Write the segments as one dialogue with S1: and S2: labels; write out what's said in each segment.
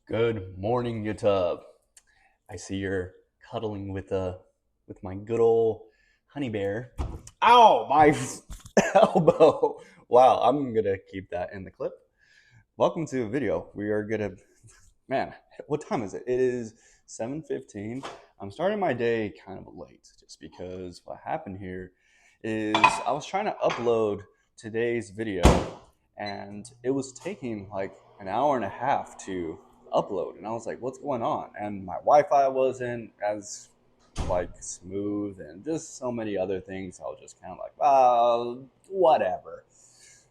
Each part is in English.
S1: Good morning, YouTube. I see you're cuddling with my good old honey bear. Ow, my elbow. Wow, I'm gonna keep that in the clip. Welcome to a video. We are gonna, man, what time is it? It is 7:15. I'm starting my day kind of late just because what happened here is I was trying to upload today's video and it was taking like an hour and a half to upload, and I was like, what's going on? And my Wi-Fi wasn't as like smooth and just so many other things. I was just kind of like, whatever.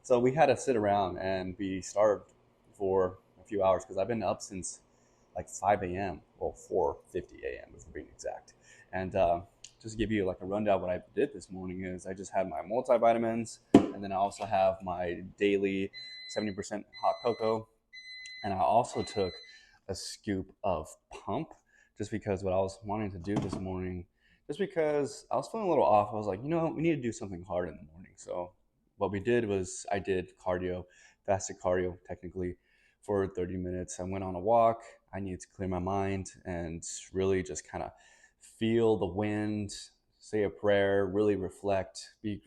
S1: So we had to sit around and be starved for a few hours because I've been up since like 5 a.m. Well, 4:50 a.m. if we're being exact. And just to give you like a rundown, what I did this morning is I just had my multivitamins, and then I also have my daily 70% hot cocoa, and I also took a scoop of pump just because what I was wanting to do this morning, just because I was feeling a little off. I was like, we need to do something hard in the morning. So what we did was I did cardio, fasted cardio technically, for 30 minutes. I went on a walk. I needed to clear my mind and really just kind of feel the wind, say a prayer, really reflect, be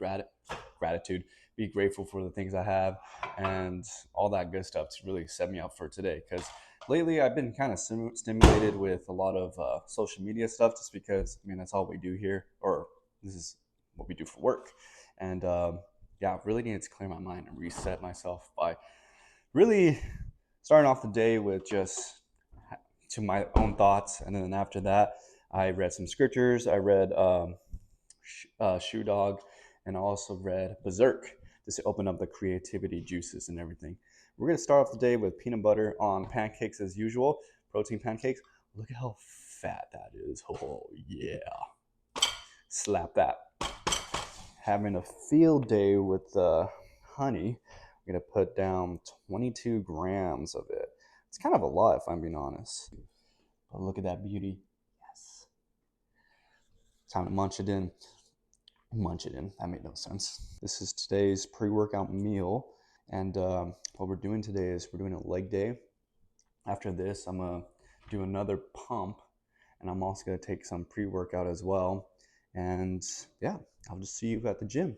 S1: gratitude, be grateful for the things I have, and all that good stuff to really set me up for today. Because lately I've been kind of stimulated with a lot of social media stuff, just because that's all we do here, or this is what we do for work. And yeah, I really needed to clear my mind and reset myself by really starting off the day with just to my own thoughts. And then after that, I read some scriptures. I read Shoe Dog, and I also read Berserk, just to open up the creativity juices and everything. We're going to start off the day with peanut butter on pancakes as usual, protein pancakes. Look at how fat that is. Oh, yeah. Slap that. Having a field day with honey. I'm going to put down 22 grams of it. It's kind of a lot if I'm being honest. But look at that beauty. Yes. Time to munch it in. Munch it in. That made no sense. This is today's pre-workout meal. And what we're doing today is we're doing a leg day. After this, I'm going to do another pump. And I'm also going to take some pre-workout as well. And yeah, I'll just see you at the gym.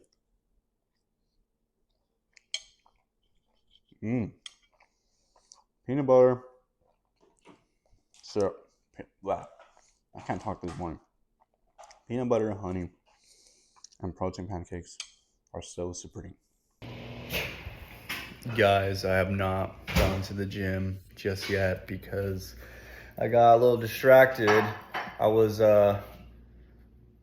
S1: Peanut butter, syrup. Wow, I can't talk this morning. Peanut butter, honey, and protein pancakes are so supreme. Guys, I have not gone to the gym just yet because I got a little distracted. I was dead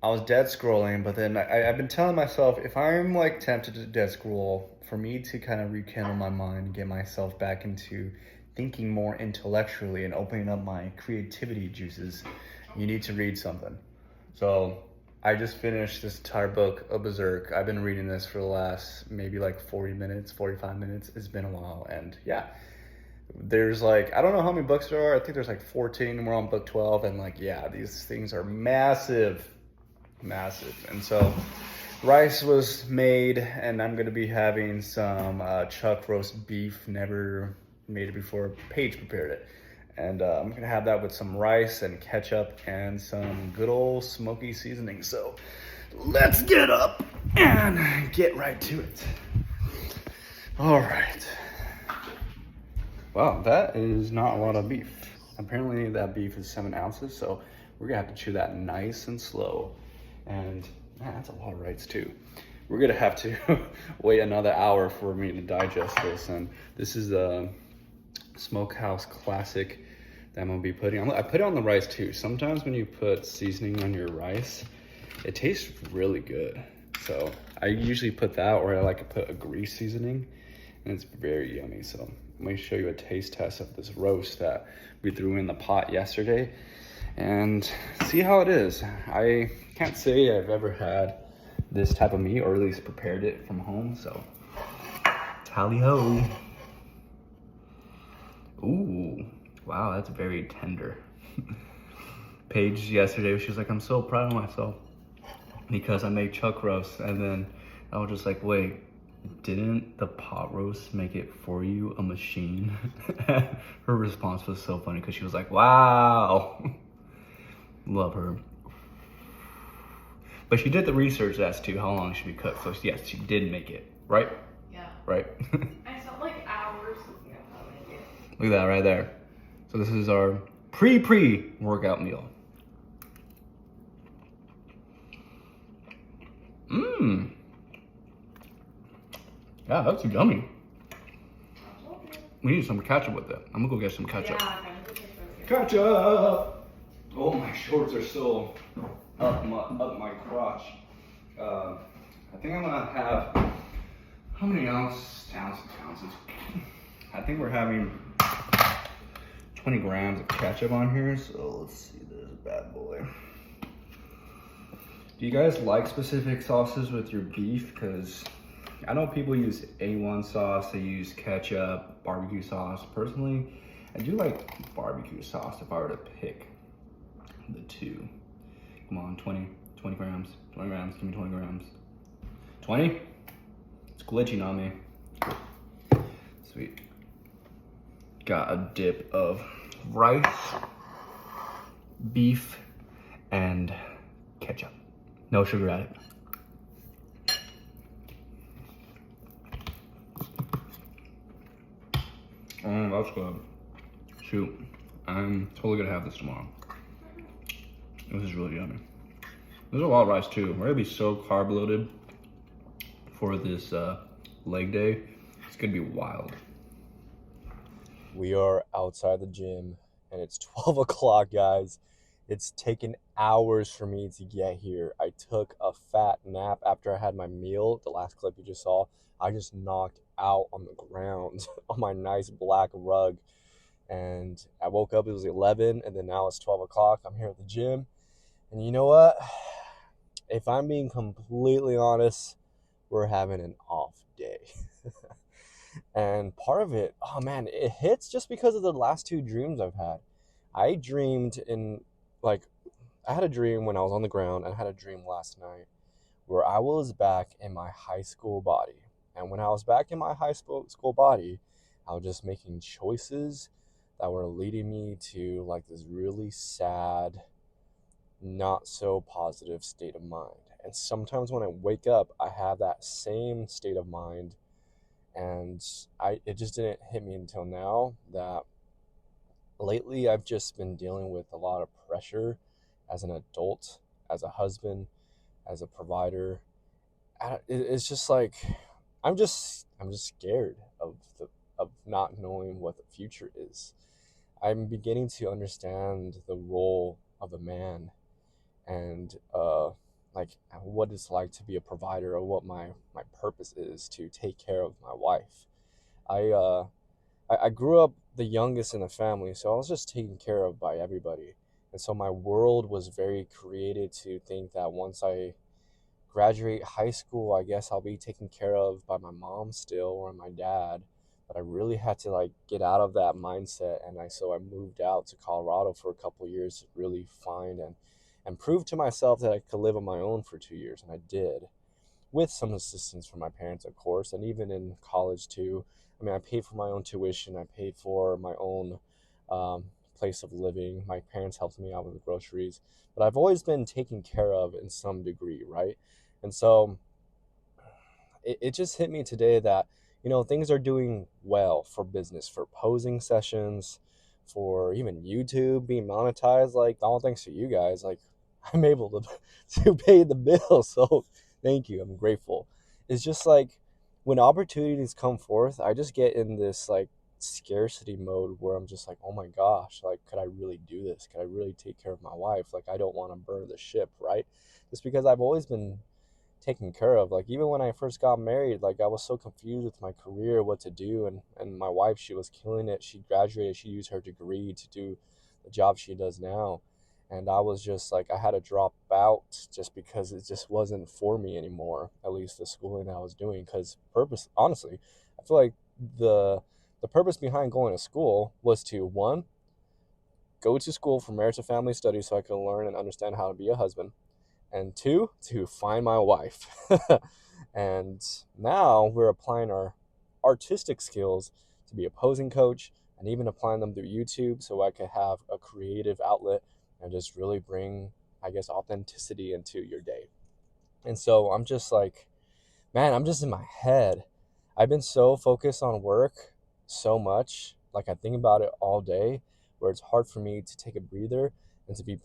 S1: scrolling, but then I've been telling myself, if I'm like tempted to dead scroll, for me to kind of rekindle my mind and get myself back into thinking more intellectually and opening up my creativity juices, you need to read something. So I just finished this entire book of Berserk. I've been reading this for the last maybe like 40 minutes, 45 minutes. It's been a while. And yeah, there's like, I don't know how many books there are. I think there's like 14 and we're on book 12. And like, yeah, these things are massive. And so rice was made, and I'm gonna be having some chuck roast beef. Never made it before. Paige prepared it, and I'm gonna have that with some rice and ketchup and some good old smoky seasoning. So let's get up and get right to it. All right. Wow, that is not a lot of beef. Apparently that beef is 7 ounces, so we're gonna have to chew that nice and slow. And man, that's a lot of rice too. We're gonna have to wait another hour for me to digest this. And this is a Smokehouse Classic that I'm gonna be putting on. I put it on the rice too. Sometimes when you put seasoning on your rice, it tastes really good. So I usually put that, or I like to put a grease seasoning, and it's very yummy. So let me show you a taste test of this roast that we threw in the pot yesterday and see how it is. I can't say I've ever had this type of meat, or at least prepared it from home, so tally ho. Ooh, wow, that's very tender. Paige yesterday, she was like, I'm so proud of myself because I made chuck roast, and then I was just like, wait, Didn't the pot roast make it for you a machine? Her response was so funny because she was like, wow. Love her. But she did the research as to how long it should be cooked. So yes, she did make it, right?
S2: Yeah.
S1: Right?
S2: I spent like hours looking at how to make it.
S1: Look at that right there. So this is our pre-workout meal. Mmm. Yeah, that's yummy. We need some ketchup with it. I'm gonna go get some ketchup.
S2: Yeah,
S1: Ketchup! Oh, my shorts are still up my crotch. I think I'm gonna have, how many ounces? I think we're having 20 grams of ketchup on here. So let's see this bad boy. Do you guys like specific sauces with your beef? Because I know people use A1 sauce, they use ketchup, barbecue sauce. Personally, I do like barbecue sauce if I were to pick the two. Come on, 20 grams, give me 20 grams. 20? It's glitching on me. Sweet. Got a dip of rice, beef, and ketchup. No sugar added. Oh, that's good. Shoot, I'm totally gonna have this tomorrow. This is really yummy. There's a lot of rice too. We're gonna be so carb loaded for this leg day. It's gonna be wild. We are outside the gym and it's 12 o'clock, guys. It's taken hours for me to get here. I took a fat nap after I had my meal. The last clip you just saw, I just knocked out on the ground on my nice black rug. And I woke up, it was 11, and then now it's 12 o'clock. I'm here at the gym. And you know what? If I'm being completely honest, we're having an off day. And part of it, oh man, it hits just because of the last two dreams I've had. I dreamed I had a dream when I was on the ground, and I had a dream last night where I was back in my high school body. And when I was back in my high school body, I was just making choices that were leading me to like this really sad, not so positive state of mind. And sometimes when I wake up, I have that same state of mind. And it just didn't hit me until now that lately I've just been dealing with a lot of pressure as an adult, as a husband, as a provider. It's just like I'm just scared of not knowing what the future is. I'm beginning to understand the role of a man and like what it's like to be a provider, or what my purpose is to take care of my wife. I grew up the youngest in the family, so I was just taken care of by everybody. And so my world was very created to think that once I graduate high school, I guess I'll be taken care of by my mom still, or my dad. But I really had to like get out of that mindset, and so I moved out to Colorado for a couple of years to really find and prove to myself that I could live on my own for 2 years, and I did, with some assistance from my parents, of course, and even in college too. I mean, I paid for my own tuition, I paid for my own place of living. My parents helped me out with the groceries, but I've always been taken care of in some degree, right? And so it just hit me today that, things are doing well for business, for posing sessions, for even YouTube being monetized. Like, all thanks to you guys, like, I'm able to pay the bill. So thank you. I'm grateful. It's just like when opportunities come forth, I just get in this like scarcity mode where I'm just like, oh my gosh, like, could I really do this? Could I really take care of my wife? Like, I don't want to burn the ship, right? Just because I've always been taken care of. Like, even when I first got married, like, I was so confused with my career, what to do. And my wife, she was killing it. She graduated, she used her degree to do the job she does now. And I was just like, I had to drop out just because it just wasn't for me anymore, at least the schooling that I was doing. Because honestly, I feel like the purpose behind going to school was to, one, go to school for marriage and family studies so I could learn and understand how to be a husband, and two, to find my wife.
S3: And now we're applying our artistic skills to be a posing coach and even applying them through YouTube so I could have a creative outlet and just really bring, I guess, authenticity into your day. And so I'm just like, man, I'm just in my head. I've been so focused on work so much, like I think about it all day, where it's hard for me to take a breather and to be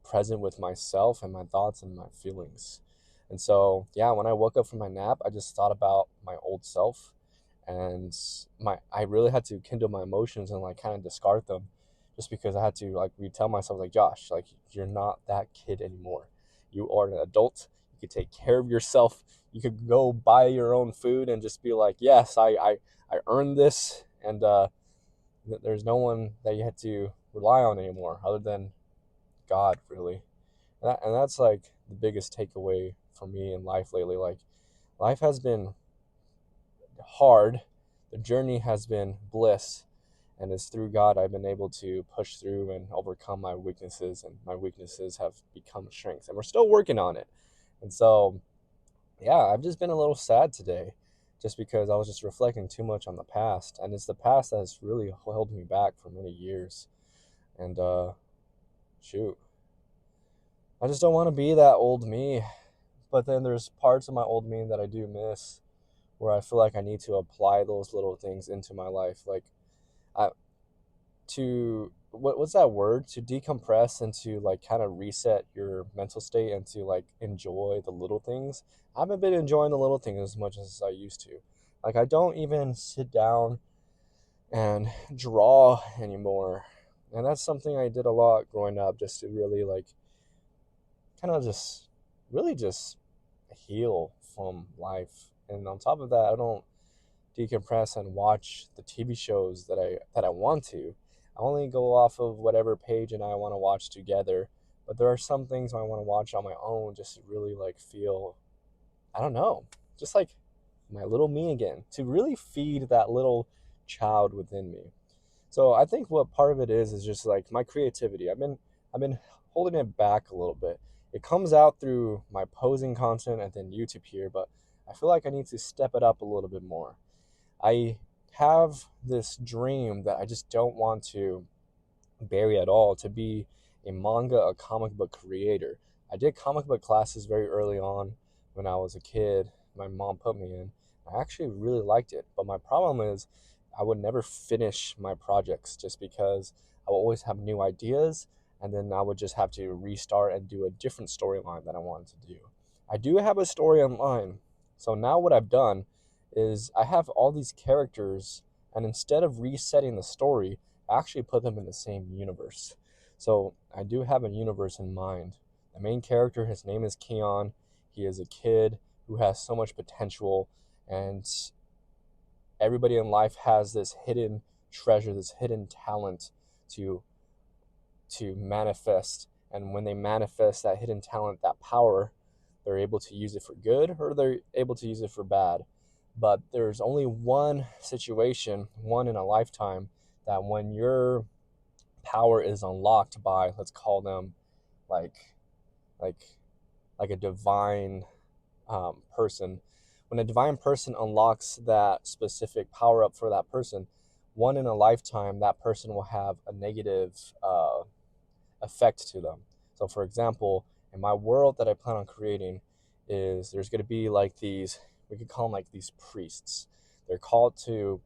S3: present with myself and my thoughts and my feelings. And so, yeah, when I woke up from my nap, I just thought about my old self, and my I really had to kindle my emotions and like kind of discard them, just because I had to like retell myself like, Josh, like you're not that kid anymore. You are an adult. You could take care of yourself. You could go buy your own food and just be like, yes, I earned this, and there's no one that you have to rely on anymore other than God, really. And that's like the biggest takeaway for me in life lately. Like, life has been hard, the journey has been bliss, and it's through God I've been able to push through and overcome my weaknesses, and my weaknesses have become strengths, and we're still working on it. And so, yeah, I've just been a little sad today, just because I was just reflecting too much on the past, and it's the past that has really held me back for many years. And shoot, I just don't want to be that old me. But then there's parts of my old me that I do miss, where I feel like I need to apply those little things into my life. Like, I, what's that word? To decompress and to like kind of reset your mental state and to like enjoy the little things. I haven't been enjoying the little things as much as I used to. Like, I don't even sit down and draw anymore. And that's something I did a lot growing up, just to really like kind of just really just heal from life. And on top of that, I don't decompress and watch the TV shows that I want to. I only go off of whatever page and I want to watch together. But there are some things I want to watch on my own, just to really like feel, I don't know, just like my little me again, to really feed that little child within me. So I think what part of it is just like my creativity. I've been holding it back a little bit. It comes out through my posing content and then YouTube here, but I feel like I need to step it up a little bit more. I have this dream that I just don't want to bury at all, to be a comic book creator. I did comic book classes very early on when I was a kid. My mom put me in. I actually really liked it, but my problem is I would never finish my projects just because I would always have new ideas, and then I would just have to restart and do a different storyline that I wanted to do. I do have a story online. So now what I've done is I have all these characters, and instead of resetting the story, I actually put them in the same universe. So I do have a universe in mind. The main character, his name is Keon. He is a kid who has so much potential, and everybody in life has this hidden treasure, this hidden talent to manifest. And when they manifest that hidden talent, that power, they're able to use it for good or they're able to use it for bad. But there's only one situation, one in a lifetime, that when your power is unlocked by, let's call them like like like a divine person. When a divine person unlocks that specific power up for that person, one in a lifetime, that person will have a negative effect to them. So, for example, in my world that I plan on creating, is there's going to be like these, we could call them like these priests. They're called to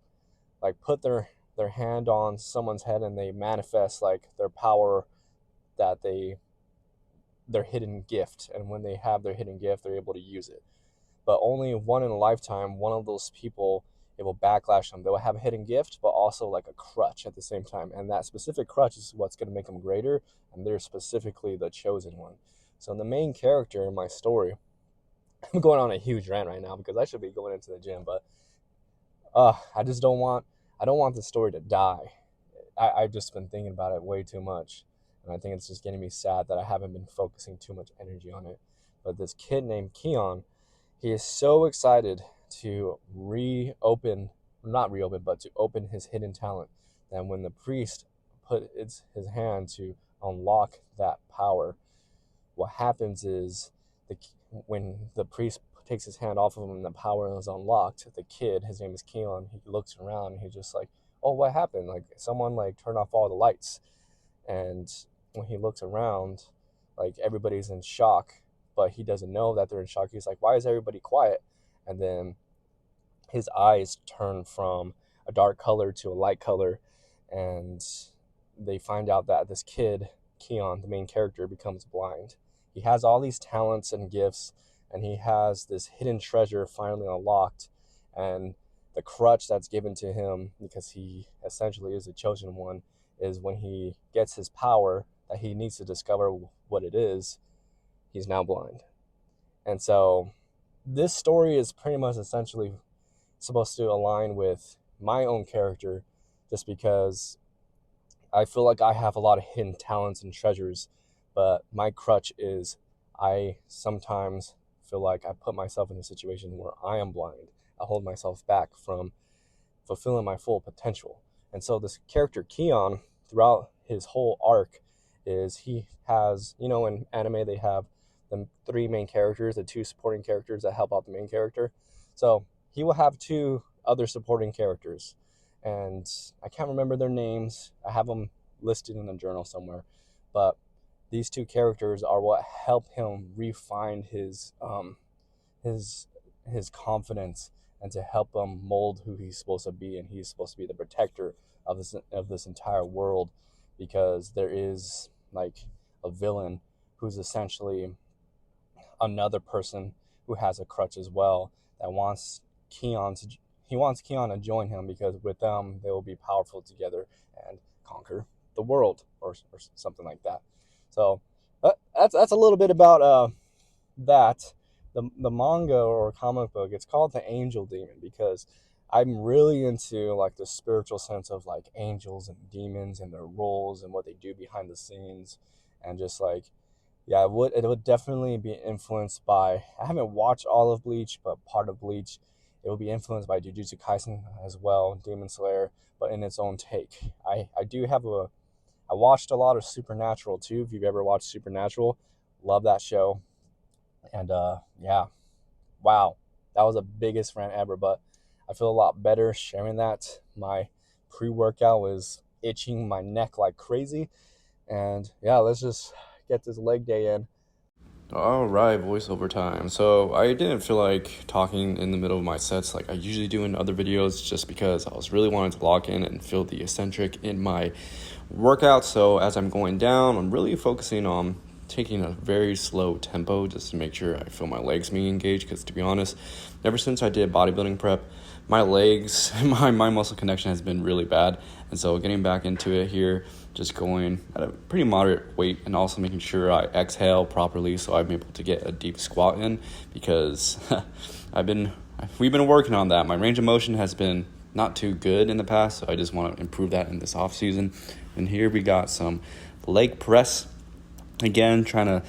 S3: like put their hand on someone's head and they manifest like their power, that their hidden gift, and when they have their hidden gift they're able to use it. But only one in a lifetime, one of those people, it will backlash them. They will have a hidden gift, but also like a crutch at the same time. And that specific crutch is what's going to make them greater, and they're specifically the chosen one. So the main character in my story, I'm going on a huge rant right now because I should be going into the gym, but I just I don't want the story to die. I've just been thinking about it way too much. And I think it's just getting me sad that I haven't been focusing too much energy on it. But this kid named Keon, he is so excited to not reopen, but to open his hidden talent. That when the priest put his hand to unlock that power, what happens is when the priest takes his hand off of him and the power is unlocked, the kid, his name is Keon, he looks around and he's just like, oh, what happened? Like someone like turned off all the lights. And when he looks around, like everybody's in shock, but he doesn't know that they're in shock. He's like, why is everybody quiet? And then his eyes turn from a dark color to a light color, and they find out that this kid, Keon, the main character, becomes blind. He has all these talents and gifts, and he has this hidden treasure finally unlocked. And the crutch that's given to him, because he essentially is a chosen one, is when he gets his power that he needs to discover what it is, he's now blind. And so this story is pretty much essentially supposed to align with my own character, just because I feel like I have a lot of hidden talents and treasures, but my crutch is I sometimes feel like I put myself in a situation where I am blind. I hold myself back from fulfilling my full potential. And so this character Keon, throughout his whole arc, is he has, in anime they have the 3 main characters, the 2 supporting characters that help out the main character. So he will have 2 other supporting characters, and I can't remember their names. I have them listed in a journal somewhere, but these 2 characters are what help him refine his confidence, and to help him mold who he's supposed to be. And he's supposed to be the protector of this entire world, because there is like a villain who's essentially another person who has a crutch as well, that wants Keon to join him, because with them they will be powerful together and conquer the world, or something like that. So that's a little bit about that. The manga or comic book, it's called The Angel Demon, because I'm really into like the spiritual sense of like angels and demons and their roles and what they do behind the scenes. And just like, yeah, it would definitely be influenced by, I haven't watched all of Bleach, but part of Bleach. It will be influenced by Jujutsu Kaisen as well, Demon Slayer, but in its own take. I watched a lot of Supernatural too. If you've ever watched Supernatural, love that show. And yeah, wow, that was the biggest rant ever, but I feel a lot better sharing that. My pre-workout was itching my neck like crazy. And yeah, let's just get this leg day in.
S4: All right, voiceover time. So I didn't feel like talking in the middle of my sets like I usually do in other videos, just because I was really wanting to lock in and feel the eccentric in my workout. So as I'm going down, I'm really focusing on taking a very slow tempo just to make sure I feel my legs being engaged, because to be honest, ever since I did bodybuilding prep, my legs, my muscle connection has been really bad. And so getting back into it here, just going at a pretty moderate weight, and also making sure I exhale properly so I'm able to get a deep squat in, because we've been working on that. My range of motion has been not too good in the past, so I just want to improve that in this off season. And here we got some leg press. Again, trying to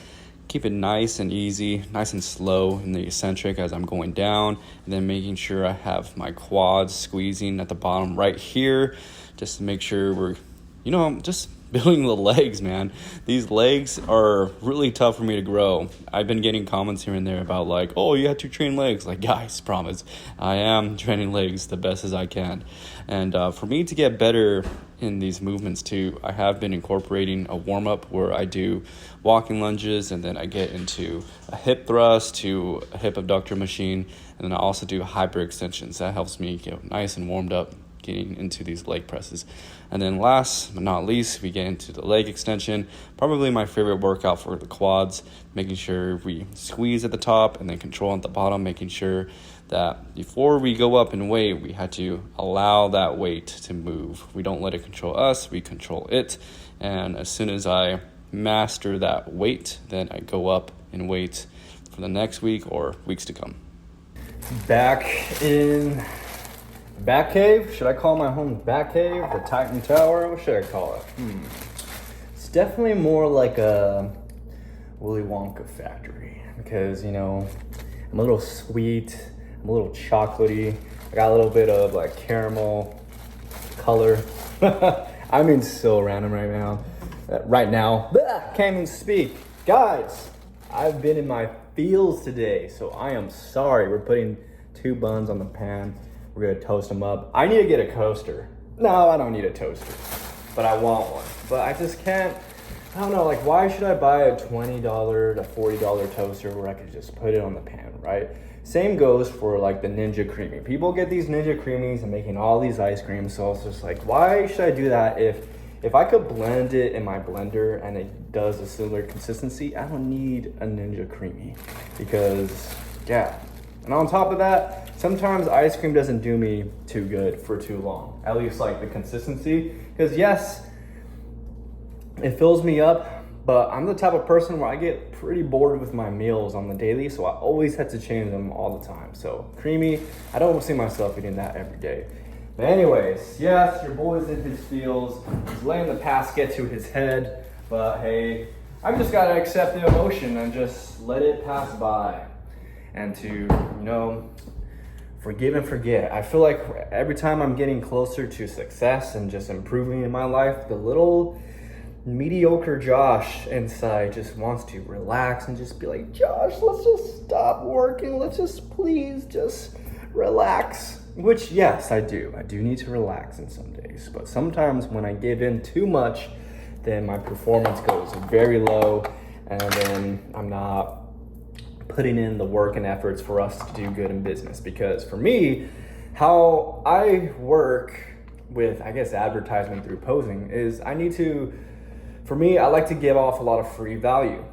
S4: keep it nice and easy, nice and slow in the eccentric as I'm going down, and then making sure I have my quads squeezing at the bottom right here, just to make sure we're, just building the legs, man. These legs are really tough for me to grow. I've been getting comments here and there about like, oh, you have to train legs. Like, guys, promise, I am training legs the best as I can. And for me to get better in these movements too, I have been incorporating a warm-up where I do walking lunges, and then I get into a hip thrust to a hip abductor machine, and then I also do hyper extensions. That helps me get nice and warmed up getting into these leg presses. And then last but not least, we get into the leg extension, probably my favorite workout for the quads, making sure we squeeze at the top and then control at the bottom, making sure that before we go up in weight, we had to allow that weight to move. We don't let it control us, we control it. And as soon as I master that weight, then I go up in weight for the next week or weeks to come.
S1: Back in Bat Cave? Should I call my home Bat Cave? The Titan Tower? What should I call it? It's definitely more like a Willy Wonka factory, because, I'm a little sweet, I'm a little chocolatey, I got a little bit of like caramel color. I mean, so random right now. Can't even speak. Guys, I've been in my feels today. So I am sorry. We're putting 2 buns on the pan. We're gonna toast them up. I need to get a toaster. No, I don't need a toaster, but I want one. But I just can't, I don't know, like why should I buy a $20 to $40 toaster where I could just put it on the pan, right? Same goes for like the Ninja Creamy. People get these Ninja Creamies and making all these ice creams. So it's just like, why should I do that if I could blend it in my blender and it does a similar consistency? I don't need a Ninja Creamy because, yeah. And on top of that, sometimes ice cream doesn't do me too good for too long. At least like the consistency. Because yes, it fills me up, but I'm the type of person where I get pretty bored with my meals on the daily, so I always have to change them all the time. So creamy, I don't see myself eating that every day. But anyways, yes, your boy's in his feels. He's letting the past get to his head, but hey, I've just gotta accept the emotion and just let it pass by. And to, forgive and forget. I feel like every time I'm getting closer to success and just improving in my life, the little mediocre Josh inside just wants to relax and just be like, Josh, let's just stop working. Let's just please just relax. Which, yes, I do. I do need to relax in some days. But sometimes when I give in too much, then my performance goes very low and then I'm not putting in the work and efforts for us to do good in business. Because for me, how I work with, I guess, advertisement through posing is I like to give off a lot of free value.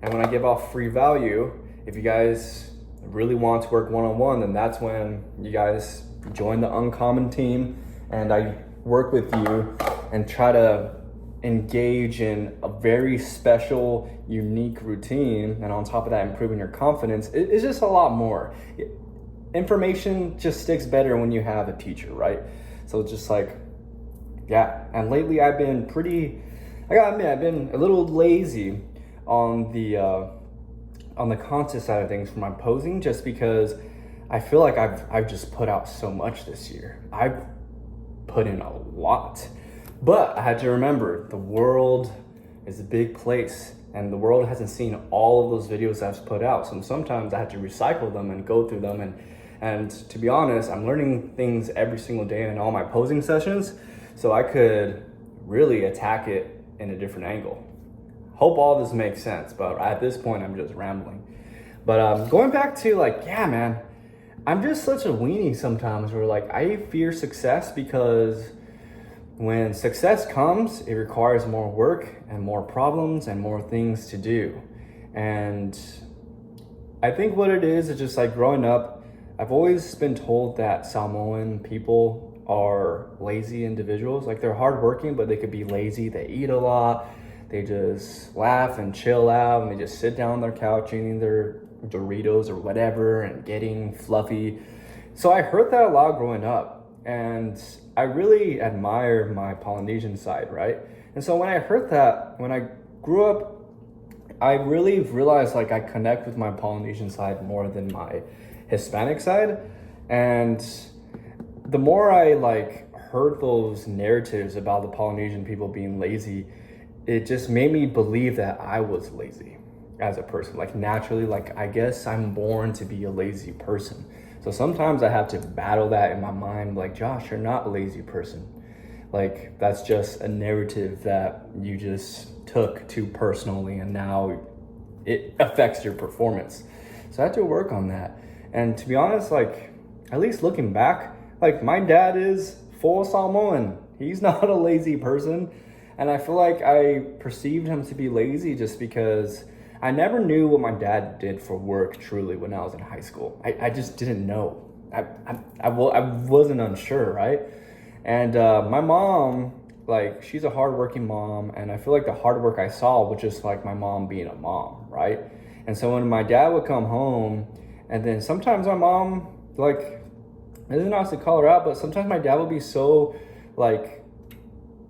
S1: And when I give off free value, if you guys really want to work one-on-one, then that's when you guys join the Uncommon team and I work with you and try to engage in a very special, unique routine. And on top of that, improving your confidence. It's just a lot more. Information just sticks better when you have a teacher, right? So it's just like, yeah. And lately I've been I gotta admit, I've been a little lazy on the content side of things for my posing, just because I feel like I've just put out so much this year. I've put in a lot, but I had to remember the world is a big place and the world hasn't seen all of those videos I've put out. So sometimes I have to recycle them and go through them. And to be honest, I'm learning things every single day in all my posing sessions, so I could really attack it in a different angle. Hope all this makes sense, but at this point I'm just rambling. But going back to man, I'm just such a weenie sometimes where I fear success, because when success comes, it requires more work and more problems and more things to do. And I think what it is just growing up, I've always been told that Samoan people are lazy individuals. They're hardworking, but they could be lazy. They eat a lot. They just laugh and chill out, and they just sit down on their couch eating their Doritos or whatever and getting fluffy. So I heard that a lot growing up, and I really admire my Polynesian side, right? And so when I heard that, when I grew up, I really realized I connect with my Polynesian side more than my Hispanic side. And the more I heard those narratives about the Polynesian people being lazy, it just made me believe that I was lazy as a person. Naturally, I guess I'm born to be a lazy person. So sometimes I have to battle that in my mind, Josh, you're not a lazy person. That's just a narrative that you just took too personally, and now it affects your performance. So I had to work on that. And to be honest, at least looking back, my dad is full Samoan. He's not a lazy person. And I feel I perceived him to be lazy just because I never knew what my dad did for work truly when I was in high school. I just didn't know. I wasn't unsure, right? And my mom, she's a hardworking mom, and I feel the hard work I saw was just my mom being a mom, right? And so when my dad would come home, and then sometimes my mom, I didn't honestly call her out, but sometimes my dad would be so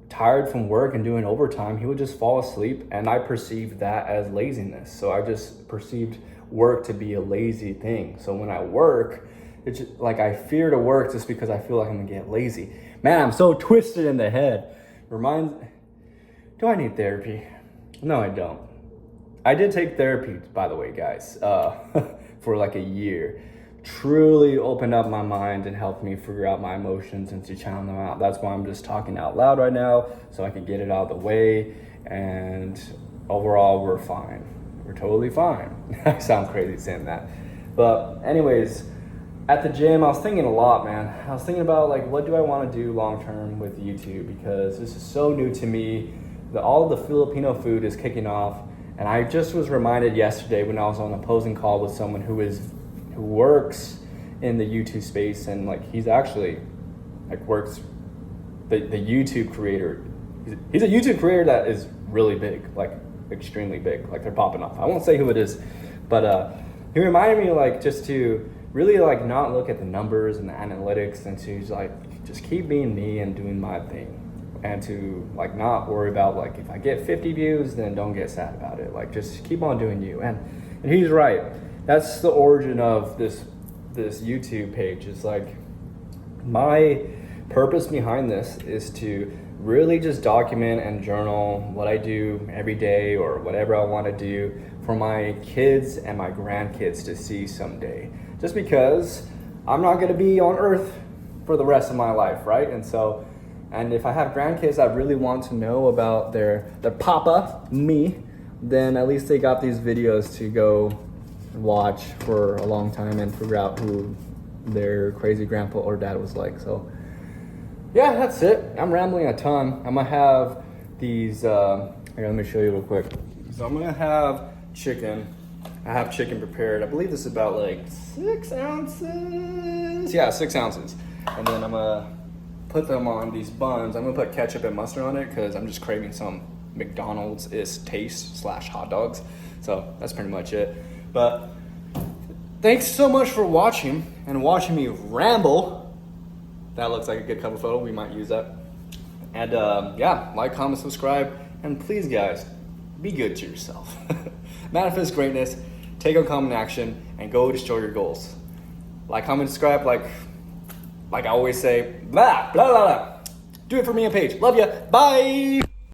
S1: tired from work and doing overtime, he would just fall asleep, and I perceived that as laziness. So I just perceived work to be a lazy thing. So when I work, it's just, I fear to work just because I feel I'm gonna get lazy. Man, I'm so twisted in the head. Do I need therapy? No, I don't. I did take therapy, by the way, guys, for like a year. Truly opened up my mind and helped me figure out my emotions and to channel them out. That's why I'm just talking out loud right now, so I can get it out of the way. And overall, we're fine. We're totally fine. I sound crazy saying that. But anyways, at the gym, I was thinking a lot, man. I was thinking about like, what do I want to do long term with YouTube? Because this is so new to me. All the Filipino food is kicking off. And I just was reminded yesterday when I was on an opposing call with someone who works in the YouTube space, and like he's actually like works the YouTube creator. He's a YouTube creator that is really big, like extremely big. Like they're popping off. I won't say who it is, but he reminded me like just to really like not look at the numbers and the analytics, and to like just keep being me and doing my thing, and to like not worry about like if I get 50 views, then don't get sad about it. Like just keep on doing you. And he's right. That's the origin of this YouTube page. It's like my purpose behind this is to really just document and journal what I do every day or whatever I want to do for my kids and my grandkids to see someday. Just because I'm not going to be on earth for the rest of my life, right? And if I have grandkids that really want to know about their papa, me, then at least they got these videos to go watch for a long time and figure out who their crazy grandpa or dad was like. So yeah, that's it. I'm rambling a ton. I'm gonna have these, here, let me show you real quick. So I'm gonna have chicken. I have chicken prepared. I believe this is about like 6 ounces. Yeah, 6 ounces. And then I'm gonna put them on these buns. I'm gonna put ketchup and mustard on it because I'm just craving some McDonald's-ish taste / hot dogs. So that's pretty much it. But thanks so much for watching and watching me ramble. That looks like a good cover photo. We might use that. And yeah, like, comment, subscribe, and please, guys, be good to yourself. Manifest greatness, take uncommon action, and go destroy your goals. Like, comment, subscribe, like I always say, blah, blah, blah, blah. Do it for me on page. Love ya. Bye.